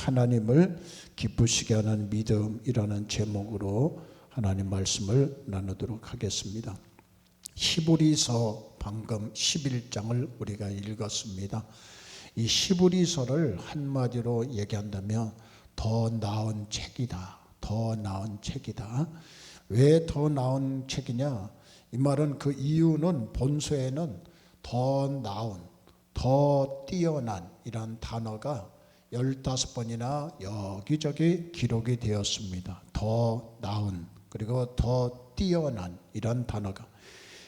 하나님을 기쁘시게 하는 믿음이라는 제목으로 하나님 말씀을 나누도록 하겠습니다. 히브리서 방금 11장을 우리가 읽었습니다. 이 히브리서를 한마디로 얘기한다면 더 나은 책이다. 더 나은 책이다. 왜 더 나은 책이냐? 이 말은 그 이유는 본서에는 더 나은, 더 뛰어난 이란 단어가 15번이나 여기저기 기록이 되었습니다. 더 나은 그리고 더 뛰어난 이런 단어가.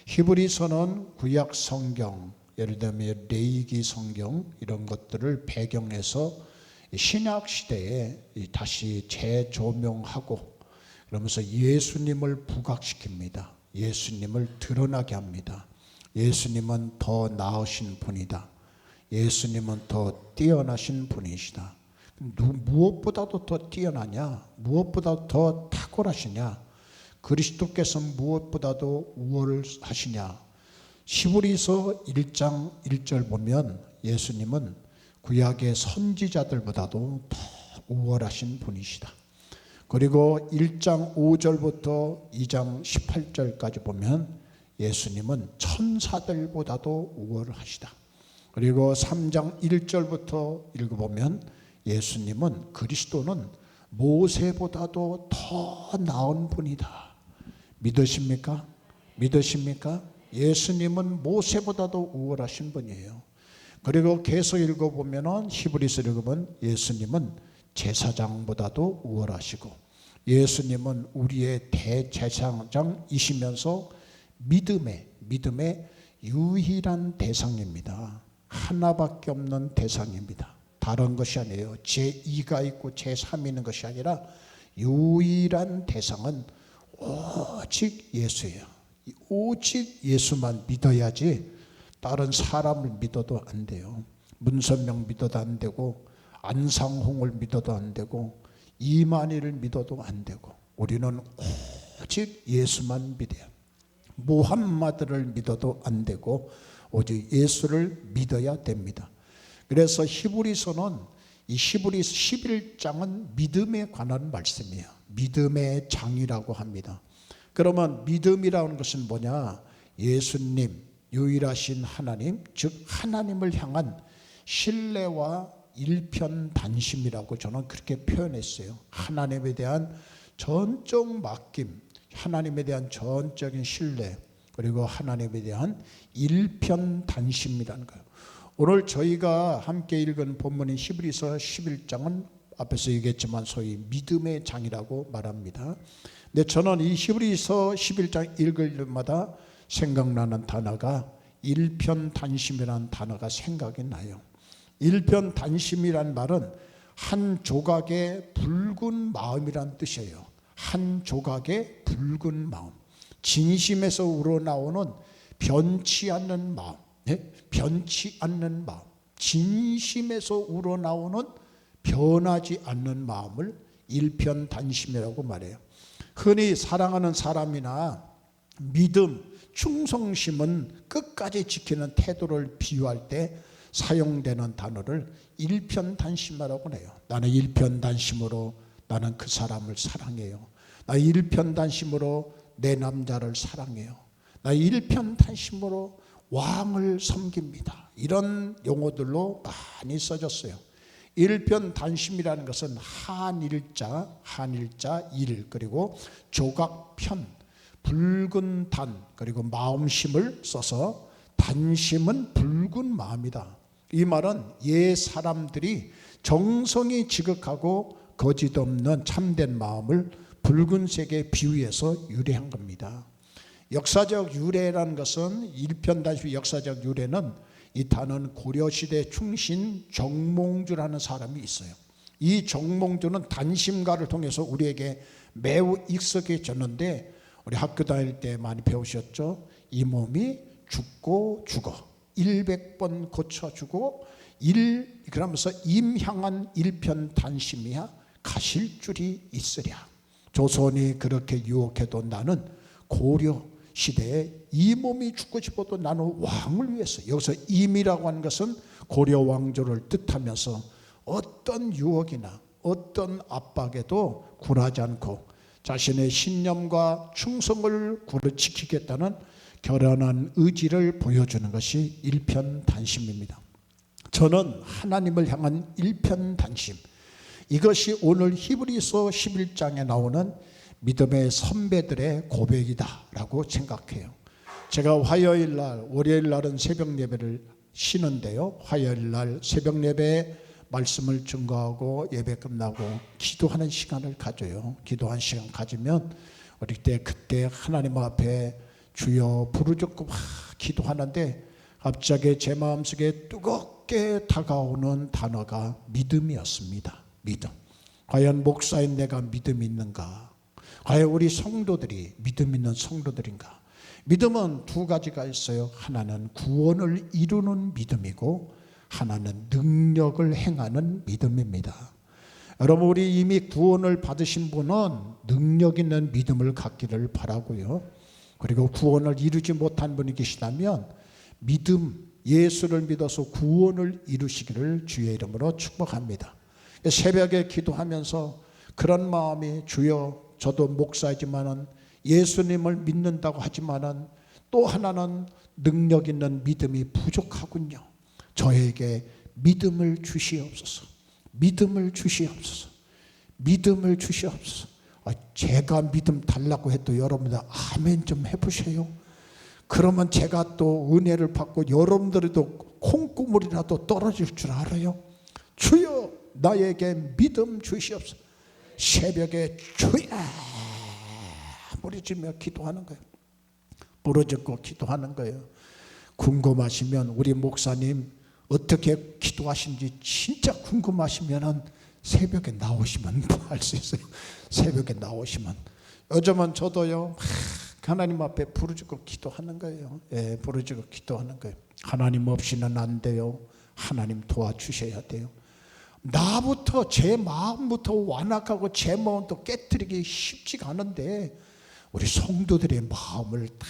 히브리서는 구약 성경, 예를 들면 레위기 성경 이런 것들을 배경해서 신약 시대에 다시 재조명하고 그러면서 예수님을 부각시킵니다. 예수님을 드러나게 합니다. 예수님은 더 나으신 분이다. 예수님은 더 뛰어나신 분이시다. 무엇보다도 더 뛰어나냐? 무엇보다도 더 탁월하시냐? 그리스도께서 무엇보다도 우월하시냐? 히브리서 1장 1절 보면 예수님은 구약의 선지자들보다도 더 우월하신 분이시다. 그리고 1장 5절부터 2장 18절까지 보면 예수님은 천사들보다도 우월하시다. 그리고 3장 1절부터 읽어보면 예수님은 그리스도는 모세보다도 더 나은 분이다. 믿으십니까? 믿으십니까? 예수님은 모세보다도 우월하신 분이에요. 그리고 계속 읽어보면 히브리서 읽으면 예수님은 제사장보다도 우월하시고 예수님은 우리의 대제사장이시면서 믿음의 유일한 대상입니다. 하나밖에 없는 대상입니다. 다른 것이 아니에요. 제2가 있고 제3이 있는 것이 아니라 유일한 대상은 오직 예수예요. 오직 예수만 믿어야지 다른 사람을 믿어도 안 돼요. 문선명 믿어도 안 되고 안상홍을 믿어도 안 되고 이만희를 믿어도 안 되고 우리는 오직 예수만 믿어요. 무함마드를 믿어도 안 되고 오직 예수를 믿어야 됩니다. 그래서 히브리서는 이 히브리서 11장은 믿음에 관한 말씀이에요. 믿음의 장이라고 합니다. 그러면 믿음이라는 것은 뭐냐? 예수님, 유일하신 하나님, 즉 하나님을 향한 신뢰와 일편단심이라고 저는 그렇게 표현했어요. 하나님에 대한 전적 맡김, 하나님에 대한 전적인 신뢰, 그리고 하나님에 대한 일편단심이라는 거예요. 오늘 저희가 함께 읽은 본문인 히브리서 11장은 앞에서 얘기했지만 소위 믿음의 장이라고 말합니다. 근데 저는 이 히브리서 11장 읽을 때마다 생각나는 단어가 일편단심이라는 단어가 생각이 나요. 일편단심이란 말은 한 조각의 붉은 마음이란 뜻이에요. 한 조각의 붉은 마음, 진심에서 우러나오는 변치 않는 마음, 변치 않는 마음, 진심에서 우러나오는 변하지 않는 마음을 일편단심이라고 말해요. 흔히 사랑하는 사람이나 믿음, 충성심은 끝까지 지키는 태도를 비유할 때 사용되는 단어를 일편단심이라고 해요. 나는 일편단심으로 나는 그 사람을 사랑해요. 나 일편단심으로 내 남자를 사랑해요. 나 일편단심으로 왕을 섬깁니다. 이런 용어들로 많이 써졌어요. 일편단심이라는 것은 한일자 일, 그리고 조각편, 붉은 단, 그리고 마음심을 써서 단심은 붉은 마음이다. 이 말은 옛 사람들이 정성이 지극하고 거짓 없는 참된 마음을 붉은색에 비유해서 유래한 겁니다. 역사적 유래라는 것은 일편단심 역사적 유래는 이 단어는 고려시대 충신 정몽주라는 사람이 있어요. 이 정몽주는 단심가를 통해서 우리에게 매우 익숙해졌는데 우리 학교 다닐 때 많이 배우셨죠? 이 몸이 죽고 죽어 100번 고쳐주고 그러면서 임향한 일편단심이야 가실 줄이 있으랴. 조선이 그렇게 유혹해도 나는 고려 시대에 이 몸이 죽고 싶어도 나는 왕을 위해서, 여기서 임이라고 하는 것은 고려 왕조를 뜻하면서 어떤 유혹이나 어떤 압박에도 굴하지 않고 자신의 신념과 충성을 지키겠다는 결연한 의지를 보여주는 것이 일편단심입니다. 저는 하나님을 향한 일편단심, 이것이 오늘 히브리서 11장에 나오는 믿음의 선배들의 고백이다라고 생각해요. 제가 화요일날, 월요일날은 새벽 예배를 쉬는데요, 화요일날 새벽 예배에 말씀을 증거하고 예배 끝나고 기도하는 시간을 가져요. 기도하는 시간 가지면 우리 그때 하나님 앞에 주여 부르짖고 막 기도하는데 갑자기 제 마음속에 뜨겁게 다가오는 단어가 믿음이었습니다. 믿음. 과연 목사인 내가 믿음이 있는가? 과연 우리 성도들이 믿음 있는 성도들인가? 믿음은 두 가지가 있어요. 하나는 구원을 이루는 믿음이고 하나는 능력을 행하는 믿음입니다. 여러분, 우리 이미 구원을 받으신 분은 능력 있는 믿음을 갖기를 바라고요. 그리고 구원을 이루지 못한 분이 계시다면 믿음, 예수를 믿어서 구원을 이루시기를 주의 이름으로 축복합니다. 새벽에 기도하면서 그런 마음이, 주여 저도 목사이지만은 예수님을 믿는다고 하지만은 또 하나는 능력 있는 믿음이 부족하군요. 저에게 믿음을 주시옵소서. 믿음을 주시옵소서. 믿음을 주시옵소서. 제가 믿음 달라고 해도 여러분들 아멘 좀 해보세요. 그러면 제가 또 은혜를 받고 여러분들도 콩고물이라도 떨어질 줄 알아요. 주여 나에게 믿음 주시옵소서. 새벽에 주여 부르짖며 기도하는 거예요. 부르짖고 기도하는 거예요. 궁금하시면 우리 목사님 어떻게 기도하신지 진짜 궁금하시면 새벽에 나오시면 알 수 있어요. 새벽에 나오시면. 요즘은 저도요 하나님 앞에 부르짖고 기도하는 거예요. 예, 부르짖고 기도하는 거예요. 하나님 없이는 안 돼요. 하나님 도와주셔야 돼요. 나부터, 제 마음부터 완악하고 제 마음도 깨트리기 쉽지가 않은데 우리 성도들의 마음을 다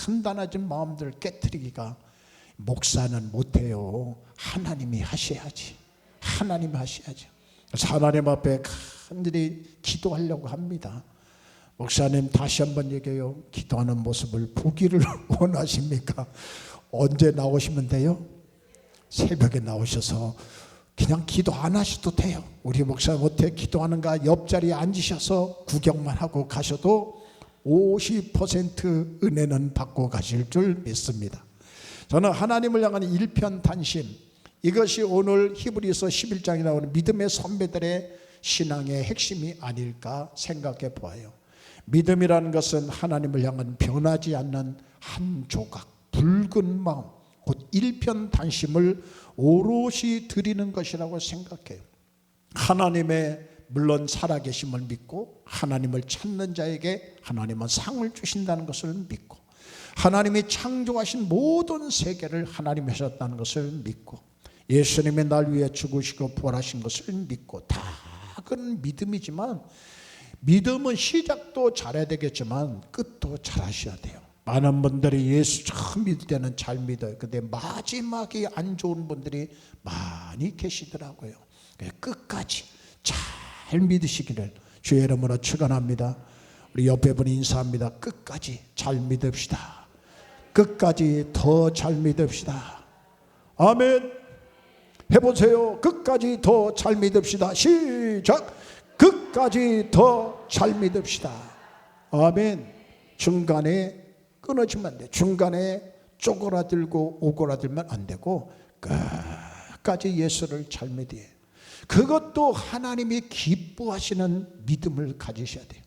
단단해진 마음들을 깨트리기가 목사는 못해요. 하나님이 하셔야지. 하나님이 하셔야지. 그래서 하나님 앞에 간절히 기도하려고 합니다. 목사님 다시 한번 얘기해요. 기도하는 모습을 보기를 원하십니까? 언제 나오시면 돼요? 새벽에 나오셔서 그냥 기도 안 하셔도 돼요. 우리 목사님 어떻게 기도하는가 옆자리에 앉으셔서 구경만 하고 가셔도 50% 은혜는 받고 가실 줄 믿습니다. 저는 하나님을 향한 일편단심, 이것이 오늘 히브리서 11장에 나오는 믿음의 선배들의 신앙의 핵심이 아닐까 생각해 보아요. 믿음이라는 것은 하나님을 향한 변하지 않는 한 조각, 붉은 마음, 곧 일편단심을 오롯이 드리는 것이라고 생각해요. 하나님의 물론 살아계심을 믿고 하나님을 찾는 자에게 하나님은 상을 주신다는 것을 믿고 하나님이 창조하신 모든 세계를 하나님이 하셨다는 것을 믿고 예수님이 날 위해 죽으시고 부활하신 것을 믿고 다 그건 믿음이지만 믿음은 시작도 잘해야 되겠지만 끝도 잘 하셔야 돼요. 많은 분들이 예수 처음 믿을 때는 잘 믿어요. 근데 마지막이 안 좋은 분들이 많이 계시더라고요. 끝까지 잘 믿으시기를 주의 이름으로 축원합니다. 우리 옆에 분 인사합니다. 끝까지 잘 믿읍시다. 끝까지 더 잘 믿읍시다. 아멘. 해보세요. 끝까지 더 잘 믿읍시다. 시작. 끝까지 더 잘 믿읍시다. 아멘. 중간에 끊어지면 안 돼. 중간에 쪼그라들고 오그라들면 안 되고 끝까지 예수를 잘 믿어야 해요. 그것도 하나님이 기뻐하시는 믿음을 가지셔야 돼요.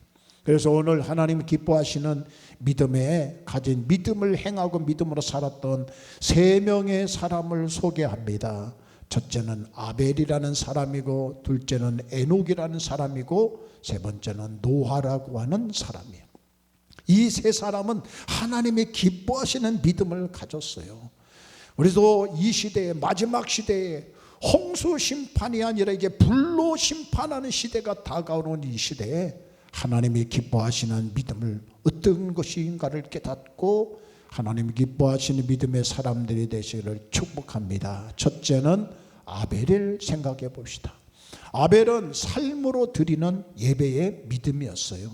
그래서 오늘 하나님이 기뻐하시는 믿음에 가진 믿음을 행하고 믿음으로 살았던 3명의 사람을 소개합니다. 첫째는 아벨이라는 사람이고 둘째는 에녹이라는 사람이고 세 번째는 노아라고 하는 사람이에요. 이 세 사람은 하나님이 기뻐하시는 믿음을 가졌어요. 우리도 이 시대에 마지막 시대에 홍수 심판이 아니라 이게 불로 심판하는 시대가 다가오는 이 시대에 하나님이 기뻐하시는 믿음을 어떤 것인가를 깨닫고 하나님이 기뻐하시는 믿음의 사람들이 되시기를 축복합니다. 첫째는 아벨을 생각해 봅시다. 아벨은 삶으로 드리는 예배의 믿음이었어요.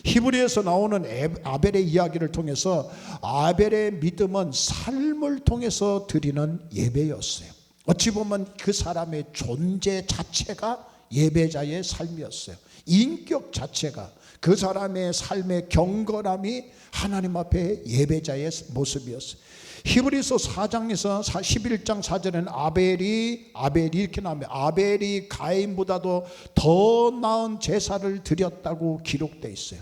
히브리에서 나오는 아벨의 이야기를 통해서 아벨의 믿음은 삶을 통해서 드리는 예배였어요. 어찌 보면 그 사람의 존재 자체가 예배자의 삶이었어요. 인격 자체가, 그 사람의 삶의 경건함이 하나님 앞에 예배자의 모습이었어요. 히브리서 4장에서 11장 4절에는 아벨이 이렇게 나옵니다. 아벨이 가인보다도 더 나은 제사를 드렸다고 기록되어 있어요.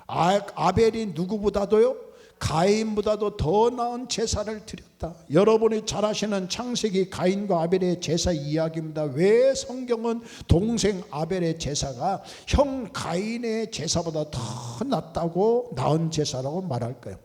아벨이 누구보다도요? 가인보다도 더 나은 제사를 드렸다. 여러분이 잘 아시는 창세기 가인과 아벨의 제사 이야기입니다. 왜 성경은 동생 아벨의 제사가 형 가인의 제사보다 더 낫다고, 나은 제사라고 말할까요?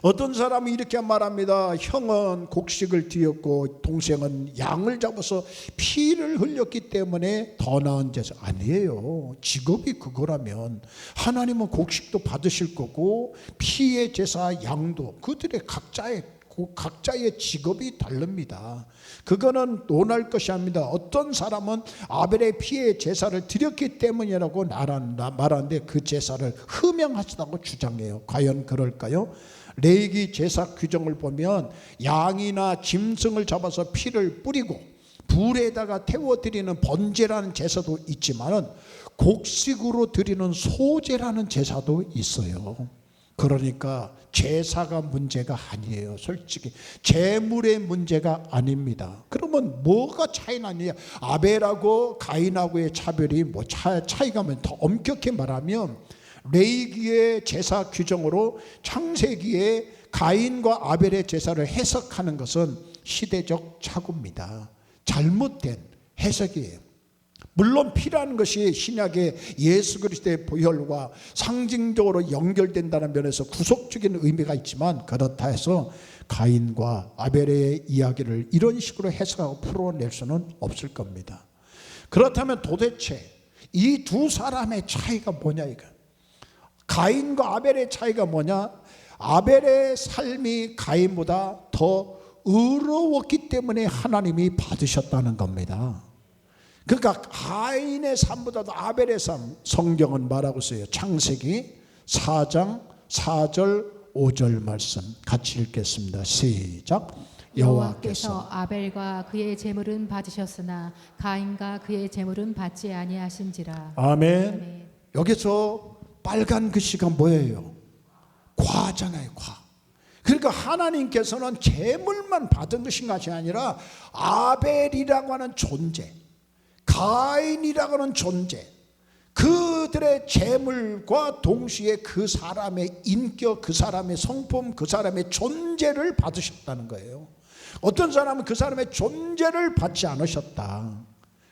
어떤 사람이 이렇게 말합니다. 형은 곡식을 드렸고 동생은 양을 잡아서 피를 흘렸기 때문에 더 나은 제사. 아니에요. 직업이 그거라면 하나님은 곡식도 받으실 거고 피의 제사, 양도 그들의 각자의 직업이 다릅니다. 그거는 논할 것이 아닙니다. 어떤 사람은 아벨의 피의 제사를 드렸기 때문이라고 말하는데 그 제사를 흠양하시다고 주장해요. 과연 그럴까요? 레위기 제사 규정을 보면 양이나 짐승을 잡아서 피를 뿌리고 불에다가 태워드리는 번제라는 제사도 있지만 곡식으로 드리는 소제라는 제사도 있어요. 그러니까 제사가 문제가 아니에요. 솔직히 제물의 문제가 아닙니다. 그러면 뭐가 차이 나느냐? 아벨하고 가인하고의 차별이 뭐 차이가 더 엄격히 말하면 레위기의 제사 규정으로 창세기의 가인과 아벨의 제사를 해석하는 것은 시대적 착오입니다. 잘못된 해석이에요. 물론 피라는 것이 신약의 예수 그리스도의 보혈과 상징적으로 연결된다는 면에서 구속적인 의미가 있지만 그렇다 해서 가인과 아벨의 이야기를 이런 식으로 해석하고 풀어낼 수는 없을 겁니다. 그렇다면 도대체 이 두 사람의 차이가 뭐냐 이거. 가인과 아벨의 차이가 뭐냐? 아벨의 삶이 가인보다 더 의로웠기 때문에 하나님이 받으셨다는 겁니다. 그러니까 가인의 삶보다도 아벨의 삶, 성경은 말하고 있어요. 창세기 4장 4절 5절 말씀 같이 읽겠습니다. 시작. 여호와께서 아벨과 그의 제물은 받으셨으나 가인과 그의 제물은 받지 아니하신지라. 아멘. 아멘. 여기서 빨간 글씨가 뭐예요? 과잖아요, 과. 그러니까 하나님께서는 제물만 받은 것이 아니라 아벨이라고 하는 존재, 가인이라고 하는 존재, 그들의 제물과 동시에 그 사람의 인격, 그 사람의 성품, 그 사람의 존재를 받으셨다는 거예요. 어떤 사람은 그 사람의 존재를 받지 않으셨다.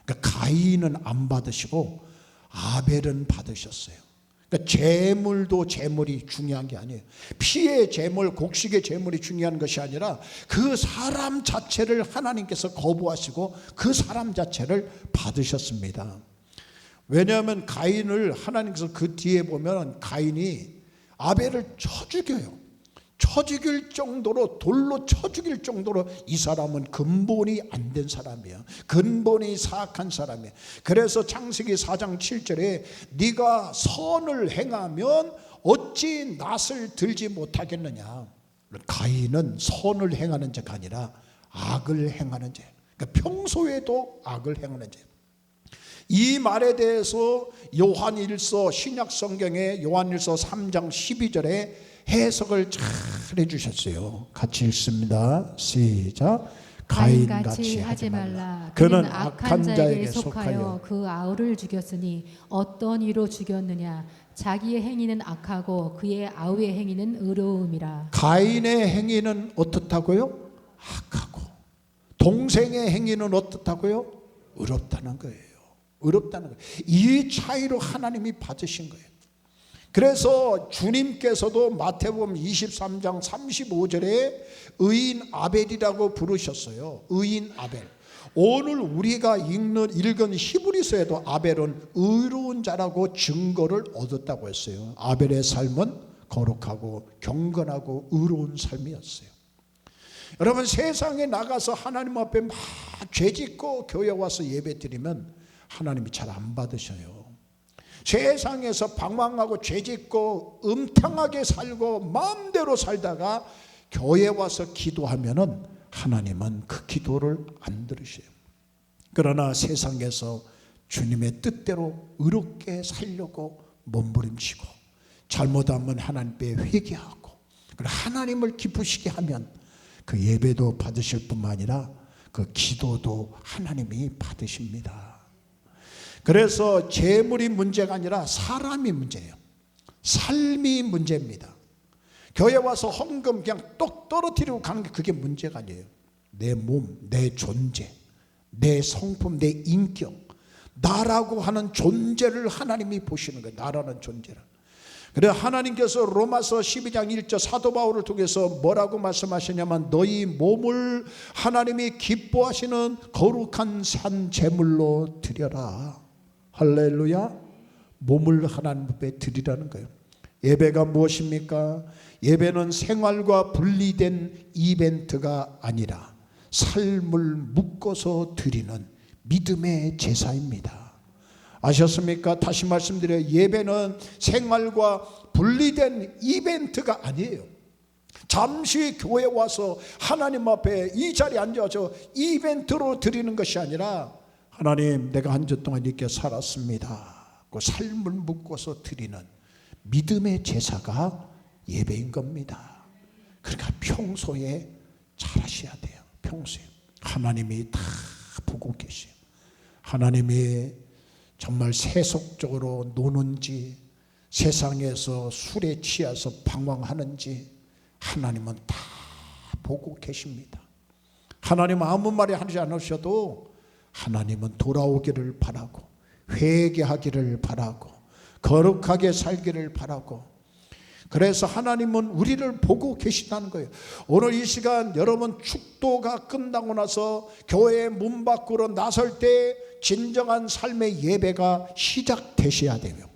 그러니까 가인은 안 받으시고 아벨은 받으셨어요. 그러니까 제물도 제물이 중요한 게 아니에요. 피의 제물, 곡식의 제물이 중요한 것이 아니라 그 사람 자체를 하나님께서 거부하시고 그 사람 자체를 받으셨습니다. 왜냐하면 가인을 하나님께서 그 뒤에 보면 가인이 아벨을 쳐 죽여요. 쳐 죽일 정도로, 돌로 쳐 죽일 정도로 이 사람은 근본이 안 된 사람이야. 근본이 사악한 사람이야. 그래서 창세기 4장 7절에 네가 선을 행하면 어찌 낫을 들지 못하겠느냐. 가인은 선을 행하는 자가 아니라 악을 행하는 자예요. 그러니까 평소에도 악을 행하는 자예요. 이 말에 대해서 요한일서, 신약 성경의 요한일서 3장 12절에 해석을 잘 해주셨어요. 같이 읽습니다. 시작. 가인같이 하지 말라. 그는 악한 자에게 속하여 그 아우를 죽였으니 어떤 이로 죽였느냐. 자기의 행위는 악하고 그의 아우의 행위는 의로움이라. 가인의 행위는 어떻다고요? 악하고 동생의 행위는 어떻다고요? 의롭다는 거예요. 의롭다는 거예요. 이 차이로 하나님이 받으신 거예요. 그래서 주님께서도 마태복음 23장 35절에 의인 아벨이라고 부르셨어요. 의인 아벨. 오늘 우리가 읽은 히브리서에도 아벨은 의로운 자라고 증거를 얻었다고 했어요. 아벨의 삶은 거룩하고 경건하고 의로운 삶이었어요. 여러분, 세상에 나가서 하나님 앞에 막 죄짓고 교회 와서 예배 드리면 하나님이 잘 안 받으셔요. 세상에서 방황하고 죄짓고 음탕하게 살고 마음대로 살다가 교회 와서 기도하면은 하나님은 그 기도를 안 들으셔요. 그러나 세상에서 주님의 뜻대로 의롭게 살려고 몸부림치고 잘못하면 하나님께 회개하고 하나님을 기쁘시게 하면 그 예배도 받으실 뿐만 아니라 그 기도도 하나님이 받으십니다. 그래서 재물이 문제가 아니라 사람이 문제예요. 삶이 문제입니다. 교회 와서 헌금 그냥 똑 떨어뜨리고 가는 게 그게 문제가 아니에요. 내 몸, 내 존재, 내 성품, 내 인격, 나라고 하는 존재를 하나님이 보시는 거예요. 나라는 존재를. 그래서 하나님께서 로마서 12장 1절 사도 바울을 통해서 뭐라고 말씀하시냐면 너희 몸을 하나님이 기뻐하시는 거룩한 산 제물로 드려라. 할렐루야. 몸을 하나님 앞에 드리라는 거예요. 예배가 무엇입니까? 예배는 생활과 분리된 이벤트가 아니라 삶을 묶어서 드리는 믿음의 제사입니다. 아셨습니까? 다시 말씀드려요. 예배는 생활과 분리된 이벤트가 아니에요. 잠시 교회 와서 하나님 앞에 이 자리에 앉아서 이벤트로 드리는 것이 아니라 하나님 내가 한 주 동안 이렇게 살았습니다. 그 삶을 묶어서 드리는 믿음의 제사가 예배인 겁니다. 그러니까 평소에 잘하셔야 돼요. 평소에 하나님이 다 보고 계세요. 하나님이 정말 세속적으로 노는지 세상에서 술에 취해서 방황하는지 하나님은 다 보고 계십니다. 하나님은 아무 말이 하지 않으셔도 하나님은 돌아오기를 바라고 회개하기를 바라고 거룩하게 살기를 바라고 그래서 하나님은 우리를 보고 계시다는 거예요. 오늘 이 시간 여러분 축도가 끝나고 나서 교회 문 밖으로 나설 때 진정한 삶의 예배가 시작되셔야 돼요.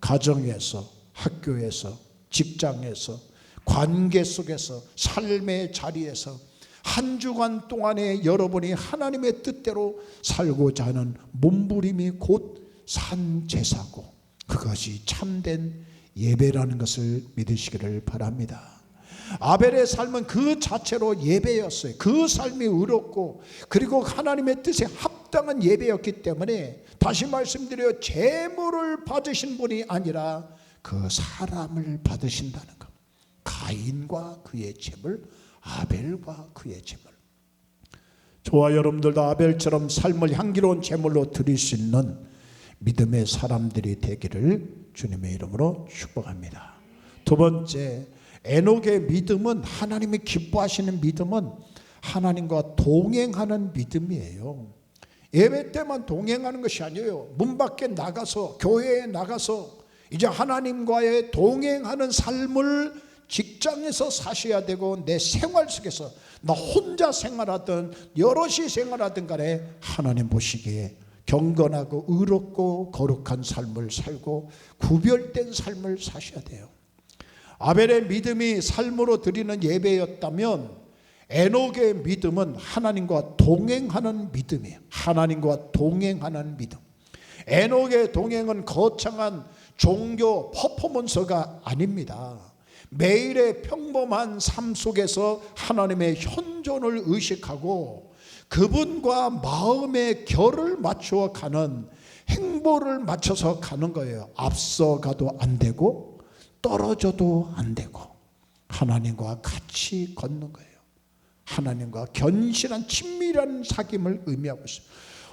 가정에서, 학교에서, 직장에서, 관계 속에서, 삶의 자리에서 한 주간 동안에 여러분이 하나님의 뜻대로 살고자 하는 몸부림이 곧 산제사고 그것이 참된 예배라는 것을 믿으시기를 바랍니다. 아벨의 삶은 그 자체로 예배였어요. 그 삶이 의롭고 그리고 하나님의 뜻에 합당한 예배였기 때문에 다시 말씀드려요. 제물을 받으신 분이 아니라 그 사람을 받으신다는 것. 가인과 그의 제물, 아벨과 그의 제물. 저와 여러분들도 아벨처럼 삶을 향기로운 제물로 드릴 수 있는 믿음의 사람들이 되기를 주님의 이름으로 축복합니다. 두 번째, 에녹의 믿음은 하나님이 기뻐하시는 믿음은 하나님과 동행하는 믿음이에요. 예배 때만 동행하는 것이 아니에요. 문 밖에 나가서 교회에 나가서 이제 하나님과의 동행하는 삶을 직장에서 사셔야 되고 내 생활 속에서 나 혼자 생활하든 여럿이 생활하든 간에 하나님 보시기에 경건하고 의롭고 거룩한 삶을 살고 구별된 삶을 사셔야 돼요. 아벨의 믿음이 삶으로 드리는 예배였다면 에녹의 믿음은 하나님과 동행하는 믿음이에요. 하나님과 동행하는 믿음. 에녹의 동행은 거창한 종교 퍼포먼스가 아닙니다. 매일의 평범한 삶 속에서 하나님의 현존을 의식하고 그분과 마음의 결을 맞추어 가는 행보를 맞춰서 가는 거예요. 앞서가도 안 되고 떨어져도 안 되고 하나님과 같이 걷는 거예요. 하나님과 견실한 친밀한 사귐을 의미하고 있어요.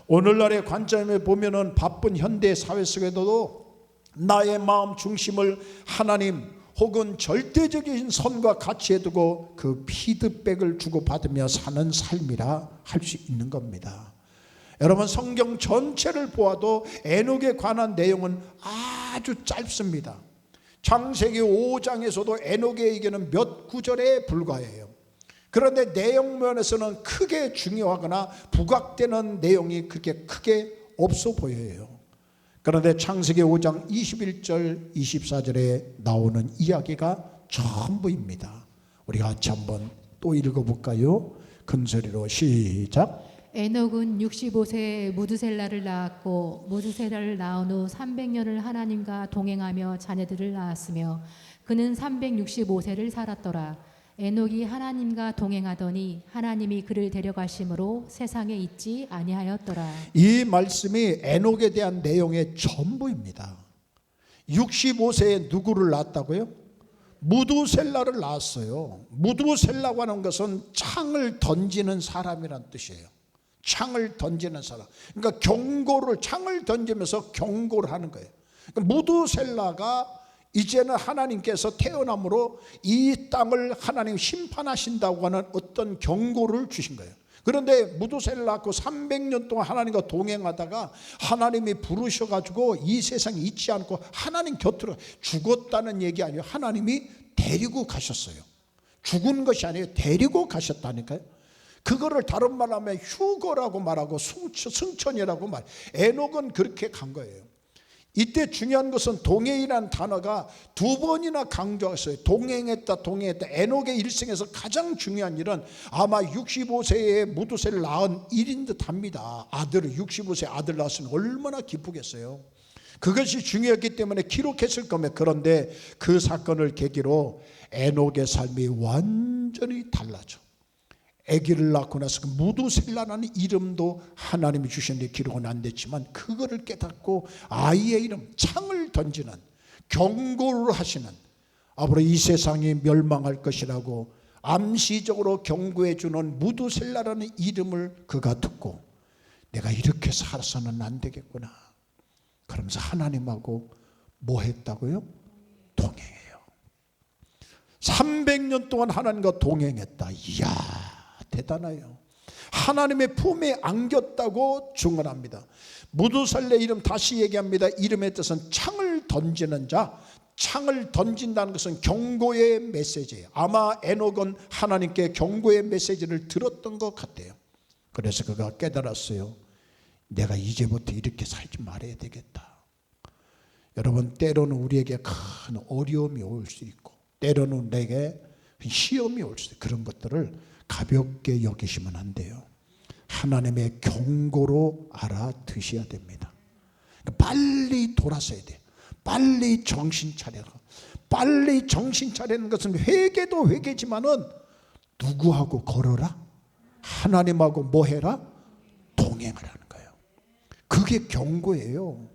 오늘날의 관점에 보면은 바쁜 현대 사회 속에도 나의 마음 중심을 하나님 혹은 절대적인 선과 가치에 두고 그 피드백을 주고받으며 사는 삶이라 할 수 있는 겁니다. 여러분 성경 전체를 보아도 에녹에 관한 내용은 아주 짧습니다. 창세기 5장에서도 에녹에게는 몇 구절에 불과해요. 그런데 내용 면에서는 크게 중요하거나 부각되는 내용이 그렇게 크게 없어 보여요. 그런데 창세기 5장 21절 24절에 나오는 이야기가 전부입니다. 우리가 같이 한번 또 읽어볼까요? 큰 소리로 시작. 에녹은 65세에 무드셀라를 낳았고 무드셀라를 낳은 후 300년을 하나님과 동행하며 자녀들을 낳았으며 그는 365세를 살았더라. 에녹이 하나님과 동행하더니 하나님이 그를 데려가심으로 세상에 있지 아니하였더라. 이 말씀이 에녹에 대한 내용의 전부입니다. 65세에 누구를 낳았다고요? 무두셀라를 낳았어요. 무두셀라고 하는 것은 창을 던지는 사람이란 뜻이에요. 창을 던지는 사람. 그러니까 창을 던지면서 경고를 하는 거예요. 그러니까 무두셀라가 이제는 하나님께서 태어남으로 이 땅을 하나님 심판하신다고 하는 어떤 경고를 주신 거예요. 그런데 무두셀라 그 300년 동안 하나님과 동행하다가 하나님이 부르셔가지고 이 세상에 있지 않고 하나님 곁으로 죽었다는 얘기 아니에요. 하나님이 데리고 가셨어요. 죽은 것이 아니에요. 데리고 가셨다니까요. 그거를 다른 말로 하면 휴거라고 말하고 승천이라고 말. 에녹은 그렇게 간 거예요. 이때 중요한 것은 동행이라는 단어가 두 번이나 강조했어요. 동행했다. 에녹의 일생에서 가장 중요한 일은 아마 65세에 무두셀을 낳은 일인 듯 합니다. 65세 아들 낳았으면 얼마나 기쁘겠어요. 그것이 중요했기 때문에 기록했을 겁니다. 그런데 그 사건을 계기로 에녹의 삶이 완전히 달라져. 아기를 낳고 나서 그 무두셀라라는 이름도 하나님이 주셨는데 기록은 안 됐지만 그거를 깨닫고 아이의 이름, 창을 던지는, 경고를 하시는, 앞으로 이 세상이 멸망할 것이라고 암시적으로 경고해 주는 무두셀라라는 이름을 그가 듣고 내가 이렇게 살아서는 안 되겠구나. 그러면서 하나님하고 뭐 했다고요? 동행해요. 300년 동안 하나님과 동행했다. 이야, 대단해요. 하나님의 품에 안겼다고 증언합니다. 무두셀라 이름 다시 얘기합니다. 이름의 뜻은 창을 던지는 자. 창을 던진다는 것은 경고의 메시지예요. 아마 에녹은 하나님께 경고의 메시지를 들었던 것 같아요. 그래서 그가 깨달았어요. 내가 이제부터 이렇게 살지 말아야 되겠다. 여러분, 때로는 우리에게 큰 어려움이 올 수 있고 때로는 내게 시험이 올 수 있고 그런 것들을 가볍게 여기시면 안 돼요. 하나님의 경고로 알아두셔야 됩니다. 빨리 돌아서야 돼요. 빨리 정신 차려라. 빨리 정신 차리는 것은 회개도 회개지만은 누구하고 걸어라? 하나님하고 뭐 해라? 동행하라는 거예요. 그게 경고예요.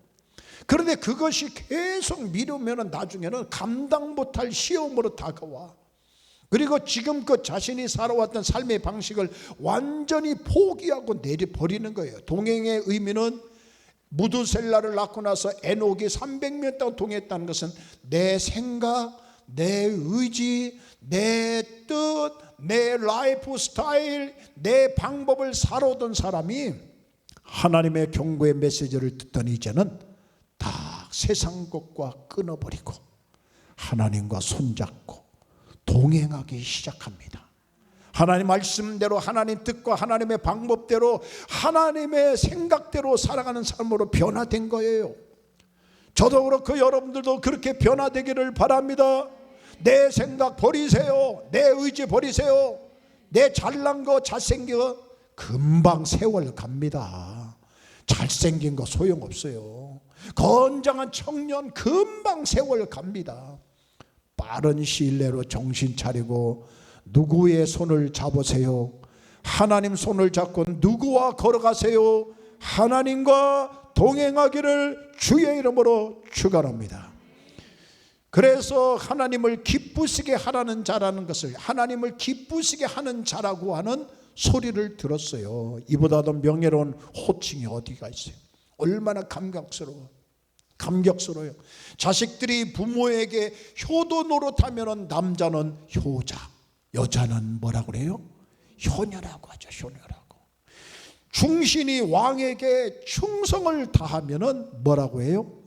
그런데 그것이 계속 미루면 나중에는 감당 못할 시험으로 다가와. 그리고 지금껏 자신이 살아왔던 삶의 방식을 완전히 포기하고 내려버리는 거예요. 동행의 의미는 무두셀라를 낳고 나서 에녹이 300년 동안 동행했다는 것은 내 생각, 내 의지, 내 뜻, 내 라이프 스타일, 내 방법을 살아오던 사람이 하나님의 경고의 메시지를 듣더니 이제는 다 세상 것과 끊어버리고 하나님과 손잡고 동행하기 시작합니다. 하나님 말씀대로, 하나님 뜻과 하나님의 방법대로, 하나님의 생각대로 살아가는 삶으로 변화된 거예요. 저도 그렇고 여러분들도 그렇게 변화되기를 바랍니다. 내 생각 버리세요. 내 의지 버리세요. 내 잘난 거, 잘생긴 거 금방 세월 갑니다. 잘생긴 거 소용없어요. 건장한 청년 금방 세월 갑니다. 빠른 시일 내로 정신 차리고 누구의 손을 잡으세요? 하나님 손을 잡고 누구와 걸어가세요? 하나님과 동행하기를 주의 이름으로 축원합니다. 그래서 하나님을 기쁘시게 하라는 자라는 것을, 하나님을 기쁘시게 하는 자라고 하는 소리를 들었어요. 이보다 더 명예로운 호칭이 어디가 있어요? 얼마나 감격스러워요. 자식들이 부모에게 효도 노릇하면 남자는 효자, 여자는 뭐라고 그래요? 효녀라고 하죠. 효녀라고. 충신이 왕에게 충성을 다하면 뭐라고 해요?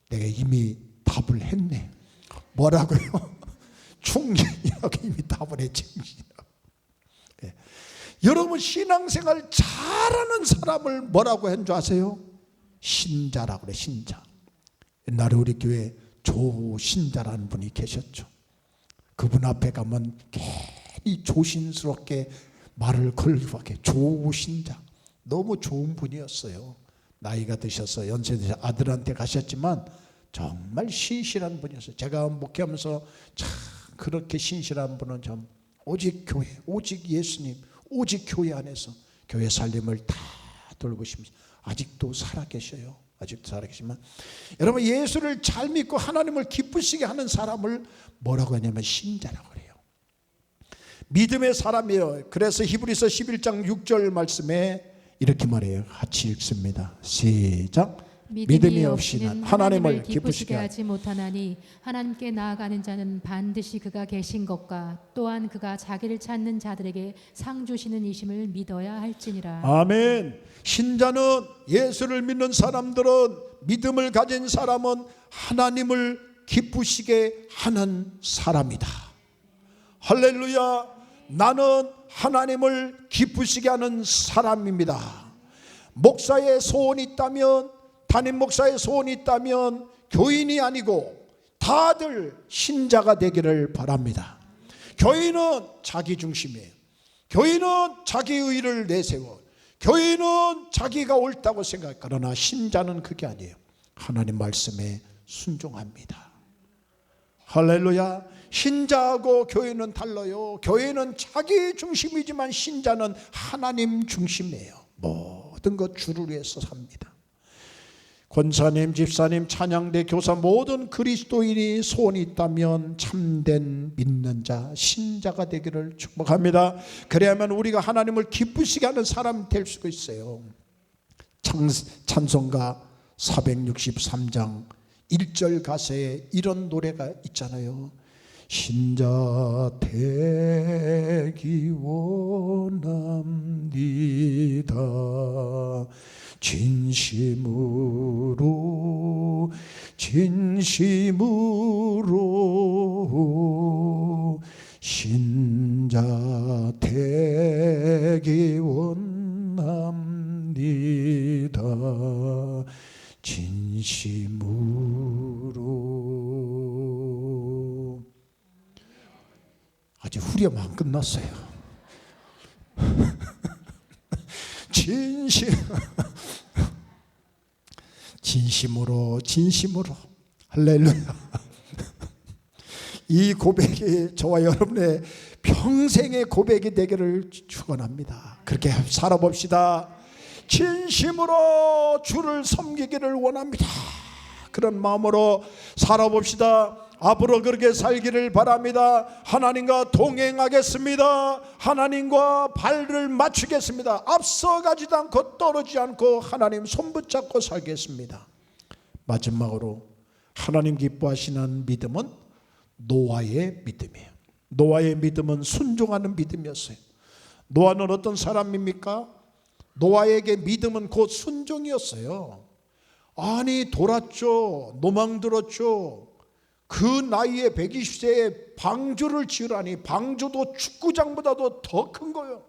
내가 이미 답을 했네. 뭐라고요? 충신이라고 이미 답을 했지. 네. 여러분, 신앙생활 잘하는 사람을 뭐라고 한 줄 아세요? 신자라고 그래. 신자. 옛날에 우리 교회에 조신자라는 분이 계셨죠. 그분 앞에 가면 괜히 조심스럽게 말을 걸고 조신자. 너무 좋은 분이었어요. 나이가 드셔서 연세 드셔 아들한테 가셨지만 정말 신실한 분이었어요. 제가 목회하면서 참 그렇게 신실한 분은 참 오직 교회, 오직 예수님, 오직 교회 안에서 교회 살림을 다 돌보십니다. 아직도 살아계셔요. 아직도 살아계시지만 여러분, 예수를 잘 믿고 하나님을 기쁘시게 하는 사람을 뭐라고 하냐면 신자라고 그래요. 믿음의 사람이에요. 그래서 히브리서 11장 6절 말씀에 이렇게 말해요. 같이 읽습니다. 시작. 믿음이 없이는 하나님을 기쁘시게 하지 못하나니 하나님께 나아가는 자는 반드시 그가 계신 것과 또한 그가 자기를 찾는 자들에게 상 주시는 이심을 믿어야 할지니라. 아멘. 신자는, 예수를 믿는 사람들은, 믿음을 가진 사람은 하나님을 기쁘시게 하는 사람이다. 할렐루야. 나는 하나님을 기쁘시게 하는 사람입니다. 목사의 소원이 있다면, 담임 목사의 소원이 있다면 교인이 아니고 다들 신자가 되기를 바랍니다. 교인은 자기 중심이에요. 교인은 자기 의를 내세워, 교인은 자기가 옳다고 생각해. 그러나 신자는 그게 아니에요. 하나님 말씀에 순종합니다. 할렐루야. 신자하고 교인은 달라요. 교인은 자기 중심이지만 신자는 하나님 중심이에요. 모든 것 주를 위해서 삽니다. 권사님, 집사님, 찬양대, 교사, 모든 그리스도인이 소원이 있다면 참된 믿는 자, 신자가 되기를 축복합니다. 그래야만 우리가 하나님을 기쁘시게 하는 사람이 될 수가 있어요. 찬송가 463장 1절 가사에 이런 노래가 있잖아요. 신자 되기 원합니다. 진심으로 신자 되기 원합니다. 진심으로. 아직 후렴 안 끝났어요. 진심으로 할렐루야. 이 고백이 저와 여러분의 평생의 고백이 되기를 축원합니다. 그렇게 살아봅시다. 진심으로 주를 섬기기를 원합니다. 그런 마음으로 살아봅시다. 앞으로 그렇게 살기를 바랍니다. 하나님과 동행하겠습니다. 하나님과 발을 맞추겠습니다. 앞서가지도 않고 떨어지지 않고 하나님 손붙잡고 살겠습니다. 마지막으로 하나님 기뻐하시는 믿음은 노아의 믿음이에요. 노아의 믿음은 순종하는 믿음이었어요. 노아는 어떤 사람입니까? 노아에게 믿음은 곧 순종이었어요. 아니 돌았죠. 노망 들었죠. 그 나이에 120세에 방주를 지으라니, 방주도 축구장보다도 더 큰 거예요.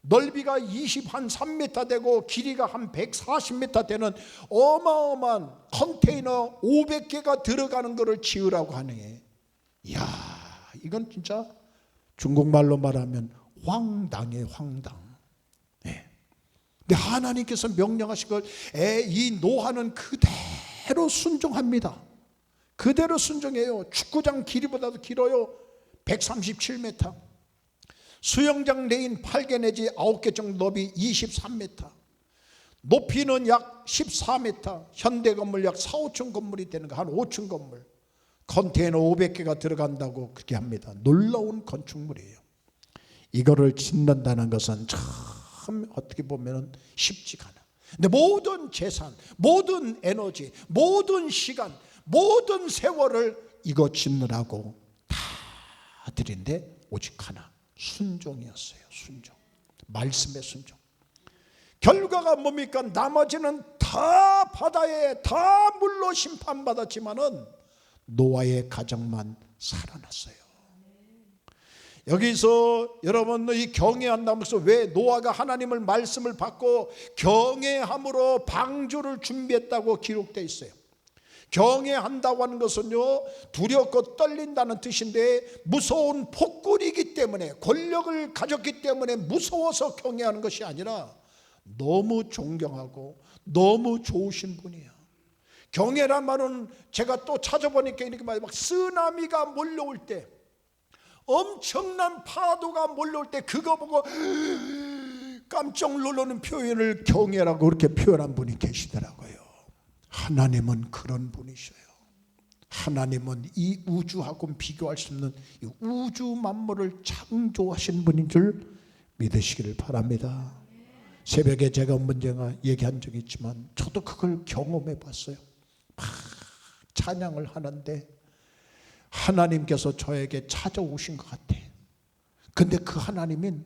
넓이가 3m 되고 길이가 한 140m 되는 어마어마한 컨테이너 500개가 들어가는 거를 지으라고 하네. 이야, 이건 진짜 중국말로 말하면 황당이에요, 황당. 네. 근데 하나님께서 명령하신 걸 이 노아는 그대로 순종합니다. 그대로 순종해요. 축구장 길이보다도 길어요. 137m. 수영장 레인 8개 내지 9개 정도 넓이 23m. 높이는 약 14m. 현대 건물 약 4, 5층 건물이 되는 거, 한 5층 건물. 컨테이너 500개가 들어간다고 그렇게 합니다. 놀라운 건축물이에요. 이거를 짓는다는 것은 참 어떻게 보면 쉽지가 않아. 근데 모든 재산, 모든 에너지, 모든 시간, 모든 세월을 이거 짓느라고 다 드린데 오직 하나, 순종이었어요. 순종. 말씀의 순종. 결과가 뭡니까? 나머지는 다 바다에 다 물로 심판받았지만은 노아의 가정만 살아났어요. 여기서 여러분 이 경외한다면서 왜 노아가 하나님을 말씀을 받고 경외함으로 방주를 준비했다고 기록되어 있어요. 경외한다고 하는 것은요, 두렵고 떨린다는 뜻인데 무서운 폭군이기 때문에, 권력을 가졌기 때문에 무서워서 경외하는 것이 아니라 너무 존경하고 너무 좋으신 분이에요. 경애란 말은 제가 또 찾아보니까 이렇게 말해요. 막 쓰나미가 몰려올 때, 엄청난 파도가 몰려올 때 그거 보고 깜짝 놀라는 표현을 경애라고 그렇게 표현한 분이 계시더라고요. 하나님은 그런 분이셔요. 하나님은 이 우주하고는 비교할 수 없는 이 우주 만물을 창조하신 분인 줄 믿으시기를 바랍니다. 새벽에 제가 언젠가 얘기한 적이 있지만 저도 그걸 경험해 봤어요. 막 찬양을 하는데 하나님께서 저에게 찾아오신 것 같아. 근데 그 하나님은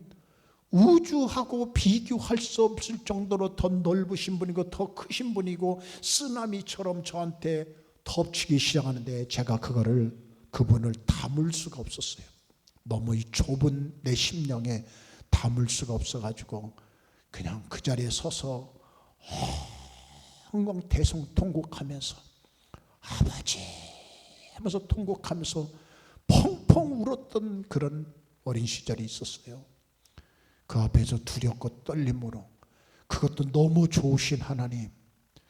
우주하고 비교할 수 없을 정도로 더 넓으신 분이고 더 크신 분이고 쓰나미처럼 저한테 덮치기 시작하는데 제가 그분을 담을 수가 없었어요. 너무 이 좁은 내 심령에 담을 수가 없어가지고 그냥 그 자리에 서서 흥망대성통곡하면서 아버지 하면서 통곡하면서 펑펑 울었던 그런 어린 시절이 있었어요. 그 앞에서 두렵고 떨림으로, 그것도 너무 좋으신 하나님,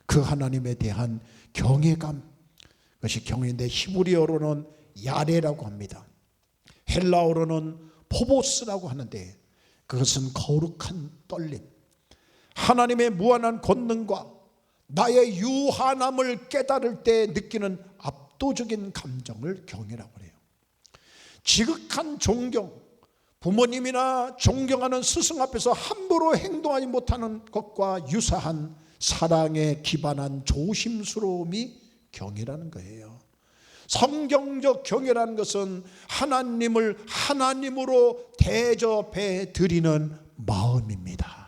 그 하나님에 대한 경외감, 그것이 경외인데 히브리어로는 야레라고 합니다. 헬라어로는 포보스라고 하는데 그것은 거룩한 떨림, 하나님의 무한한 권능과 나의 유한함을 깨달을 때 느끼는 압도적인 감정을 경외라고 해요. 지극한 존경, 부모님이나 존경하는 스승 앞에서 함부로 행동하지 못하는 것과 유사한 사랑에 기반한 조심스러움이 경외라는 거예요. 성경적 경외라는 것은 하나님을 하나님으로 대접해 드리는 마음입니다.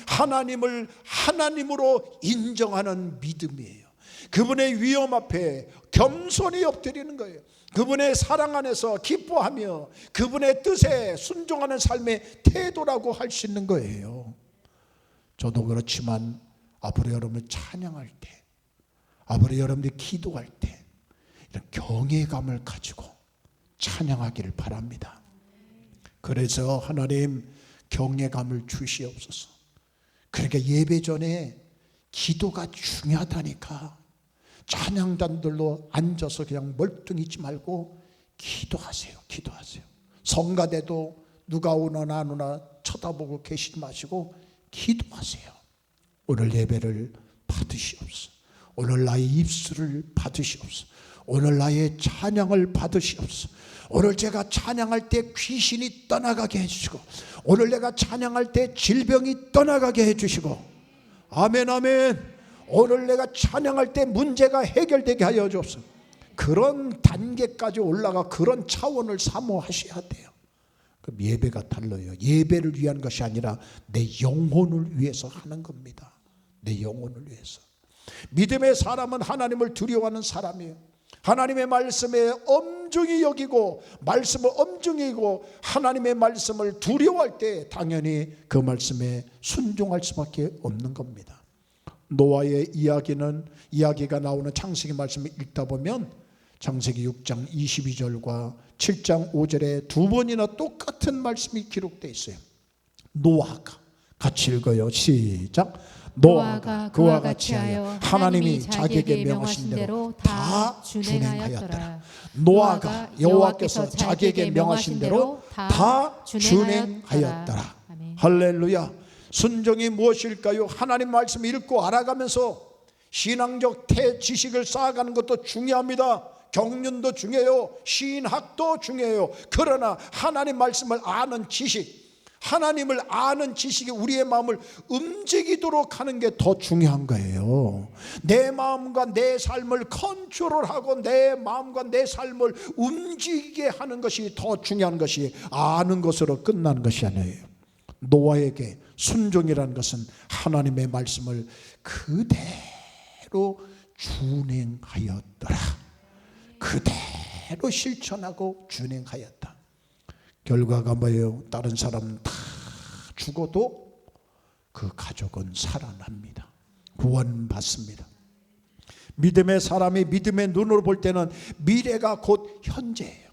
하나님을 하나님으로 인정하는 믿음이에요. 그분의 위엄 앞에 겸손히 엎드리는 거예요. 그분의 사랑 안에서 기뻐하며 그분의 뜻에 순종하는 삶의 태도라고 할 수 있는 거예요. 저도 그렇지만 앞으로 여러분을 찬양할 때, 앞으로 여러분들이 기도할 때 이런 경외감을 가지고 찬양하기를 바랍니다. 그래서 하나님 경외감을 주시옵소서. 그러니까 예배 전에 기도가 중요하다니까. 찬양단들로 앉아서 그냥 멀뚱히 있지 말고 기도하세요. 기도하세요. 성가대도 누가 오나 안 오나 쳐다보고 계시지 마시고 기도하세요. 오늘 예배를 받으시옵소서. 오늘 나의 입술을 받으시옵소서. 오늘 나의 찬양을 받으시옵소서. 오늘 제가 찬양할 때 귀신이 떠나가게 해주시고, 오늘 내가 찬양할 때 질병이 떠나가게 해주시고, 아멘 아멘. 오늘 내가 찬양할 때 문제가 해결되게 하여 주옵소서. 그런 단계까지 올라가 그런 차원을 사모하셔야 돼요. 그럼 예배가 달라요. 예배를 위한 것이 아니라 내 영혼을 위해서 하는 겁니다. 내 영혼을 위해서. 믿음의 사람은 하나님을 두려워하는 사람이에요. 하나님의 말씀에 엄중히 여기고 말씀을 엄중히 여기고 하나님의 말씀을 두려워할 때 당연히 그 말씀에 순종할 수밖에 없는 겁니다. 노아의 이야기가 나오는 창세기 말씀을 읽다 보면 창세기 6장 22절과 7장 5절에 두 번이나 똑같은 말씀이 기록되어 있어요. 노아가 같이 읽어요. 시작. 노아가 그와 같이 하여 하나님이 자기에게 명하신 대로 다 준행하였더라. 노아가 여호와께서 자기에게 명하신 대로 다 준행하였더라. 할렐루야. 순종이 무엇일까요? 하나님 말씀 읽고 알아가면서 신앙적 지식을 쌓아가는 것도 중요합니다. 경륜도 중요해요. 신학도 중요해요. 그러나 하나님 말씀을 아는 지식, 하나님을 아는 지식이 우리의 마음을 움직이도록 하는 게 더 중요한 거예요. 내 마음과 내 삶을 컨트롤하고 내 마음과 내 삶을 움직이게 하는 것이 더 중요한 것이 아는 것으로 끝나는 것이 아니에요. 노아에게 순종이라는 것은 하나님의 말씀을 그대로 준행하였더라. 그대로 실천하고 준행하였다. 결과가 뭐예요? 다른 사람은 다 죽어도 그 가족은 살아납니다. 구원받습니다. 믿음의 사람이 믿음의 눈으로 볼 때는 미래가 곧 현재예요.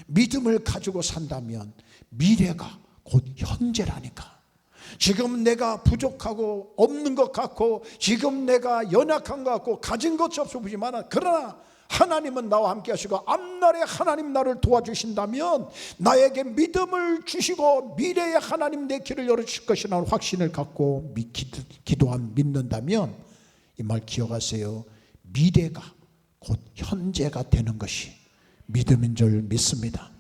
믿음을 가지고 산다면 미래가 곧 현재라니까. 지금 내가 부족하고 없는 것 같고 지금 내가 연약한 것 같고 가진 것이 없어 보이지만, 그러나 하나님은 나와 함께 하시고 앞날에 하나님 나를 도와주신다면 나에게 믿음을 주시고 미래에 하나님 내 길을 열어주실 것이라는 확신을 갖고 믿는다면, 이 말 기억하세요. 미래가 곧 현재가 되는 것이 믿음인 줄 믿습니다.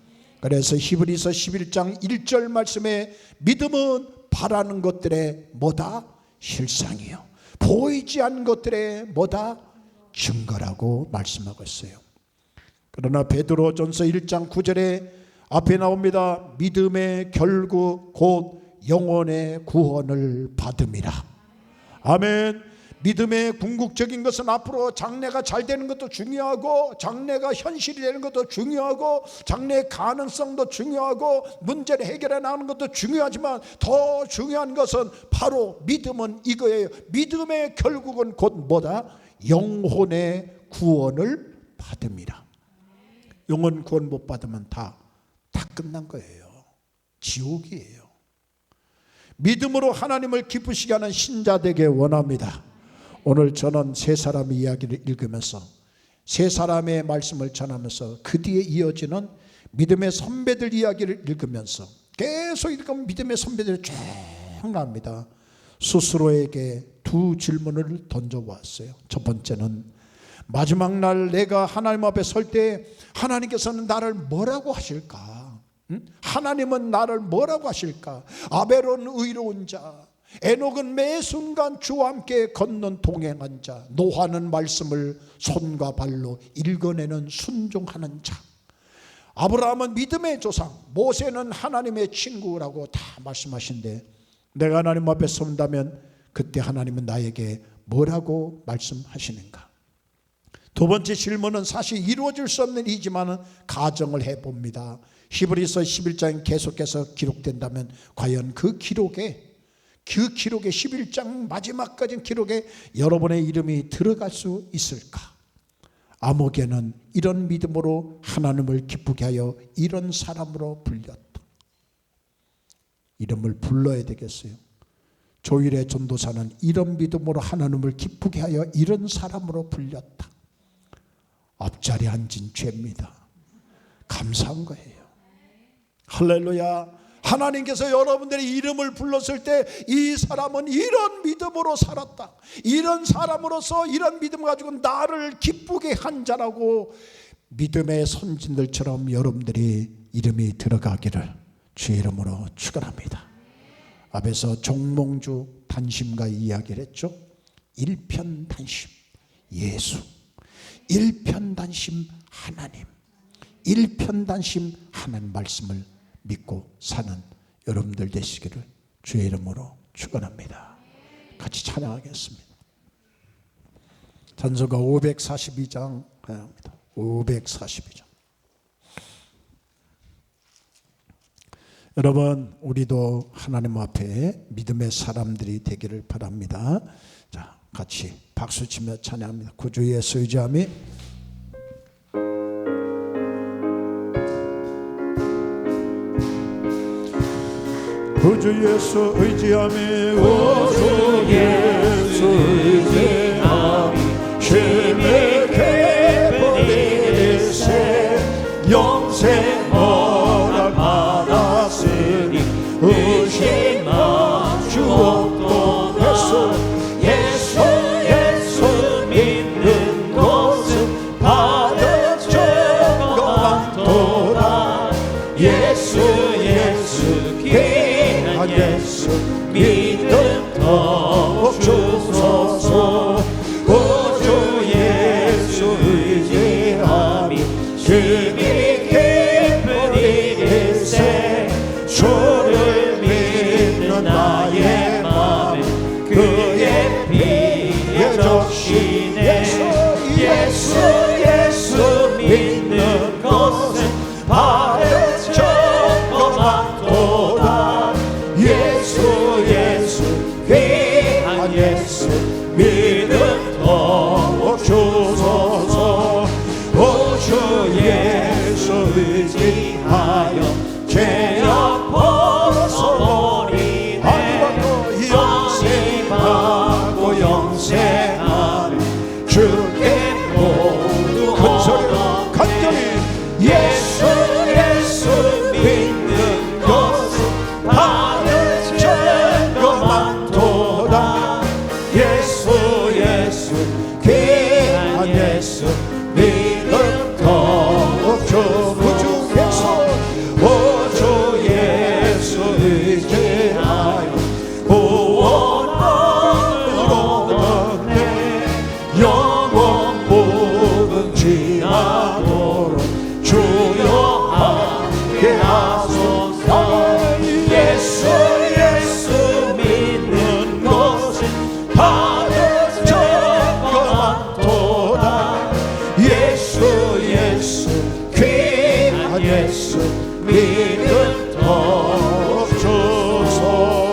그래서 히브리서 11장 1절 말씀에 믿음은 바라는 것들의 뭐다? 실상이요, 보이지 않는 것들의 뭐다? 증거라고 말씀하고 있어요. 그러나 베드로전서 1장 9절에 앞에 나옵니다. 믿음의 결국 곧 영혼의 구원을 받음이라. 아멘. 믿음의 궁극적인 것은 앞으로 장래가 잘 되는 것도 중요하고, 장래가 현실이 되는 것도 중요하고, 장래의 가능성도 중요하고, 문제를 해결해 나가는 것도 중요하지만 더 중요한 것은 바로 믿음은 이거예요. 믿음의 결국은 곧 뭐다? 영혼의 구원을 받음이라. 영혼 구원 못 받으면 다 끝난 거예요. 지옥이에요. 믿음으로 하나님을 기쁘시게 하는 신자 되게 원합니다. 오늘 저는 세 사람의 이야기를 읽으면서, 세 사람의 말씀을 전하면서 그 뒤에 이어지는 믿음의 선배들 이야기를 읽으면서 계속 읽으면 믿음의 선배들이 쭉 나옵니다. 스스로에게 두 질문을 던져보았어요. 첫 번째는, 마지막 날 내가 하나님 앞에 설 때 하나님께서는 나를 뭐라고 하실까? 하나님은 나를 뭐라고 하실까? 아벨은 의로운 자, 에녹은 매 순간 주와 함께 걷는 동행한 자, 노아는 말씀을 손과 발로 읽어내는 순종하는 자, 아브라함은 믿음의 조상, 모세는 하나님의 친구라고 다 말씀하신데, 내가 하나님 앞에 선다면 그때 하나님은 나에게 뭐라고 말씀하시는가? 두 번째 질문은 사실 이루어질 수 없는 일이지만 가정을 해봅니다. 히브리서 11장 계속해서 기록된다면 과연 그 기록에 11장 마지막까지 기록에 여러분의 이름이 들어갈 수 있을까? 아모개는 이런 믿음으로 하나님을 기쁘게 하여 이런 사람으로 불렸다. 이름을 불러야 되겠어요. 조일의 전도사는 이런 믿음으로 하나님을 기쁘게 하여 이런 사람으로 불렸다. 앞자리에 앉은 죄입니다. 감사한 거예요. 할렐루야. 하나님께서 여러분들의 이름을 불렀을 때 이 사람은 이런 믿음으로 살았다, 이런 사람으로서 이런 믿음 가지고 나를 기쁘게 한 자라고 믿음의 선진들처럼 여러분들이 이름이 들어가기를 주의 이름으로 축원합니다. 앞에서 정몽주 단심과 이야기를 했죠. 일편단심 예수, 일편단심 하나님, 일편단심 하나님 말씀을 믿고 사는 여러분들 되시기를 주의 이름으로 축원합니다. 같이 찬양하겠습니다. 찬송가 542장 합니다. 542장. 여러분, 우리도 하나님 앞에 믿음의 사람들이 되기를 바랍니다. 자, 같이 박수치며 찬양합니다. 구주 예수 의지하며 구주 예수 의지하며 구주 예수 의지하며 힘을 베풀이세 영생 허락 받았으니 의심만 주옵고 예수 예수 믿는 것은 받을 줄만 도다. 예수 예수 믿음 더 주소서. 구주 예수 의지하며 힘이 깊은 일일세 주를 믿는 나의 맘에 그의 피에 적시네. 예수 믿는 것은 바른 적거만 도다. 예수 귀한 예수 믿음 더 주소서. 주 예수 의지하여 죄악 벗어버리네. 모두 큰 소리로 간절히 예수 예수 믿는 것은 받을 죄가 많도다. 예수 예수 귀한 예수 믿음 더욱 우주 백성 오주 예수 의지하여 구원을 얻었네. 영원 무궁지나도록 주여 함께 하소서. 예수 예수 믿는 것은 받을 죄가 많도다. 예수 예수 귀한 예수 믿음 더욱 주소서.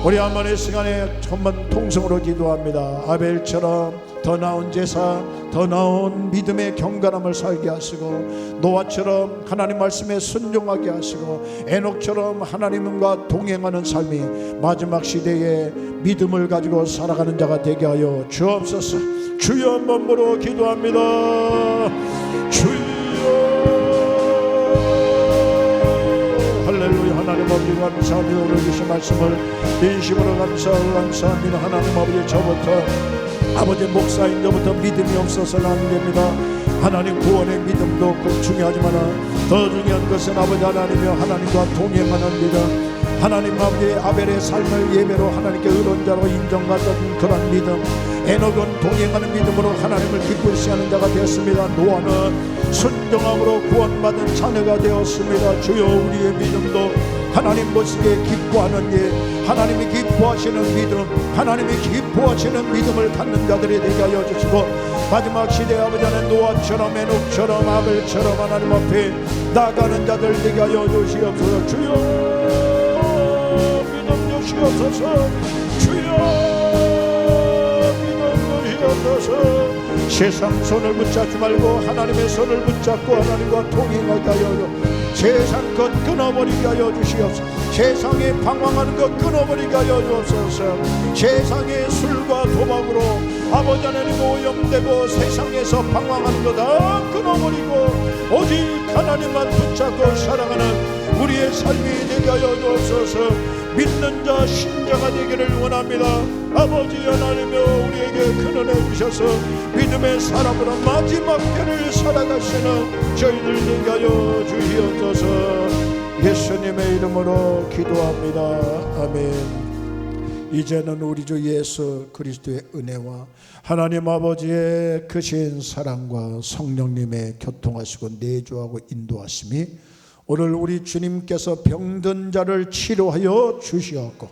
우리 한번의 시간에 천만 통성으로 기도합니다. 아벨처럼 더 나은 제사, 더 나은 믿음의 경건함을 살게 하시고, 노아처럼 하나님 말씀에 순종하게 하시고, 에녹처럼 하나님과 동행하는 삶이 마지막 시대에 믿음을 가지고 살아가는 자가 되게 하여 주옵소서. 주여 한번 부르고 기도합니다. 주여. 할렐루야. 하나님 아버지 감사하며 오늘 주신 말씀을 진심으로 감사합니다. 하나님 아버지, 저부터 아버지 목사인 저부터 믿음이 없어서는 안 됩니다. 하나님 구원의 믿음도 꼭 중요하지만 더 중요한 것은 아버지 하나님이여 하나님과 동행하는 믿음, 하나님 아버지 아벨의 삶을 예배로 하나님께 의로운 자로 인정받던 그런 믿음, 에녹은 동행하는 믿음으로 하나님을 기쁘시 하는 자가 되었습니다. 노아는 순종함으로 구원받은 자녀가 되었습니다. 주여 우리의 믿음도 하나님 보시기에 기뻐하는 일, 하나님이 기뻐하시는 믿음, 하나님이 기뻐하시는 믿음을 갖는 자들이 되게 하여 주시고, 마지막 시대 아버지 하나님 노아처럼 에녹처럼 아벨처럼 하나님 앞에 나가는 자들 되게 하여 주시옵소서. 주여 믿음 주시옵소서. 주여 믿음 주시옵소서. 세상 손을 붙잡지 말고 하나님의 손을 붙잡고 하나님과 동행하게 하여 세상 것 끊어버리게 하여 주시옵소서. 세상에 방황하는 것 끊어버리게 하여 주옵소서. 세상의 술과 도박으로 아버지 하나님 오염되고 세상에서 방황하는 것 다 끊어버리고 오직 하나님만 붙잡고 살아가는 우리의 삶이 되게 하여 주옵소서. 믿는 자 신자가 되기를 원합니다. 아버지 하나님여 우리에게 큰 은혜 주셔서 믿음의 사람으로 마지막 때를 살아가시는 저희들 되게 하여 주시옵소서. 예수님의 이름으로 기도합니다. 아멘. 이제는 우리 주 예수 그리스도의 은혜와 하나님 아버지의 크신 사랑과 성령님의 교통하시고 내주하고 인도하심이 오늘 우리 주님께서 병든 자를 치료하여 주시었고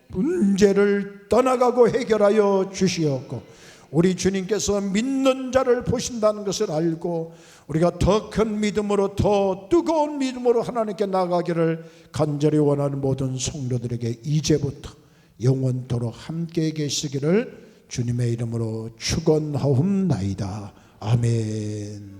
문제를 떠나가고 해결하여 주시었고 우리 주님께서 믿는 자를 보신다는 것을 알고 우리가 더 큰 믿음으로 더 뜨거운 믿음으로 하나님께 나가기를 간절히 원하는 모든 성도들에게 이제부터 영원토록 함께 계시기를 주님의 이름으로 축원하옵나이다. 아멘.